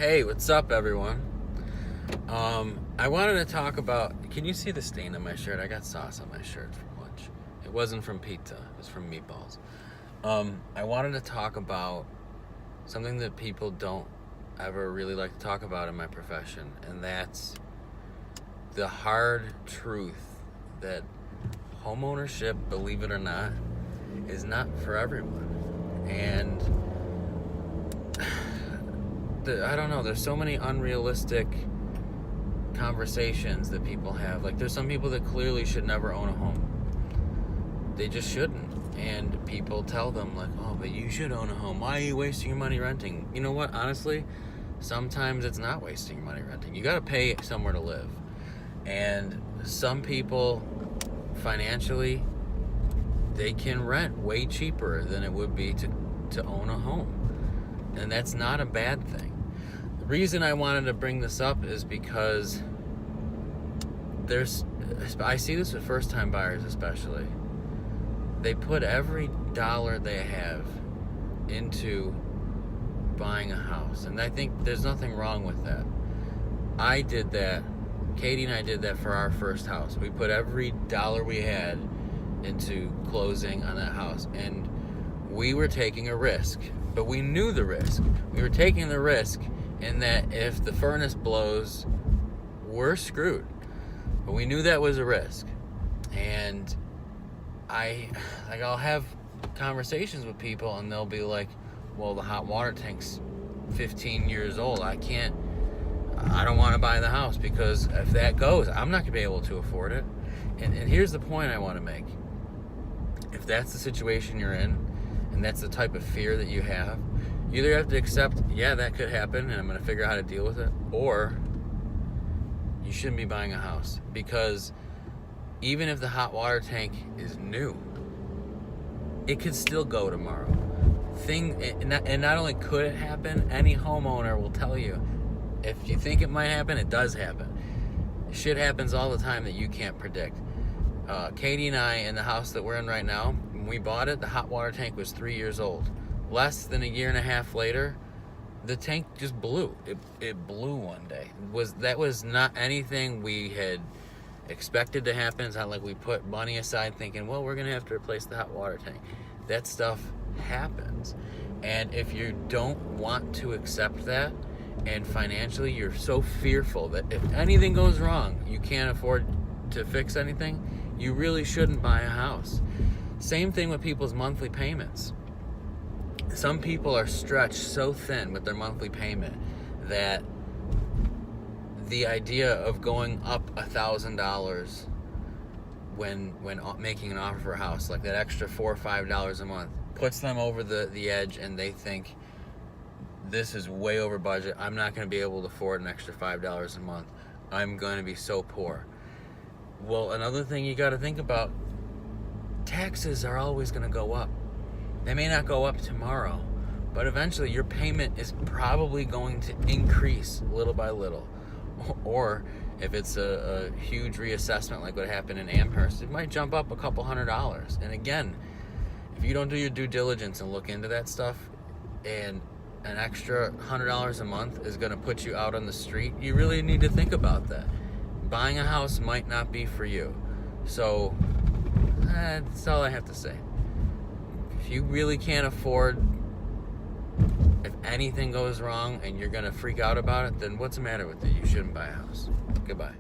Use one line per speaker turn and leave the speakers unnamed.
Hey, what's up, everyone? I wanted to talk about. Can you see the stain on my shirt? I got sauce on my shirt from lunch. It wasn't from pizza. It was from meatballs. I wanted to talk about something that people don't ever really like to talk about in my profession, and that's the hard truth that homeownership, believe it or not, is not for everyone. And I don't know, there's so many unrealistic conversations that people have. Like, there's some people that clearly should never own a home. They just shouldn't. And people tell them, like, oh, but you should own a home. Why are you wasting your money renting? You know what? Honestly, sometimes it's not wasting your money renting. You got to pay somewhere to live. And some people, financially, they can rent way cheaper than it would be to own a home. And that's not a bad thing. The reason I wanted to bring this up is because I see this with first-time buyers especially. They put every dollar they have into buying a house. And I think there's nothing wrong with that. I did that. Katie and I did that for our first house. We put every dollar we had into closing on that house. And we were taking a risk. But we knew the risk. We were taking the risk in that if the furnace blows, we're screwed. But we knew that was a risk. And I'll have conversations with people and they'll be like, well, the hot water tank's 15 years old. I don't want to buy the house because if that goes, I'm not going to be able to afford it. And here's the point I want to make. If that's the situation you're in, and that's the type of fear that you have, you either have to accept, yeah, that could happen, and I'm going to figure out how to deal with it, or you shouldn't be buying a house. Because even if the hot water tank is new, it could still go tomorrow. And not only could it happen, any homeowner will tell you, if you think it might happen, it does happen. Shit happens all the time that you can't predict. Katie and I, in the house that we're in right now, when we bought it, the hot water tank was 3 years old. Less than a year and a half later, the tank just blew. It blew one day. That was not anything we had expected to happen. It's not like we put money aside thinking, well, we're going to have to replace the hot water tank. That stuff happens. And if you don't want to accept that, and financially you're so fearful that if anything goes wrong, you can't afford to fix anything, you really shouldn't buy a house. Same thing with people's monthly payments. Some people are stretched so thin with their monthly payment that the idea of going up $1,000 when making an offer for a house, like that extra $4 or $5 a month, puts them over the edge, and they think, this is way over budget. I'm not going to be able to afford an extra $5 a month. I'm going to be so poor. Well, another thing you got to think about, taxes are always going to go up. They may not go up tomorrow, but eventually your payment is probably going to increase little by little. Or if it's a huge reassessment like what happened in Amherst, it might jump up a couple $100. And again, if you don't do your due diligence and look into that stuff, and an extra $100 a month is going to put you out on the street, you really need to think about that. Buying a house might not be for you. So that's all I have to say. If you really can't afford, if anything goes wrong and you're going to freak out about it, then what's the matter with you? You shouldn't buy a house. Goodbye.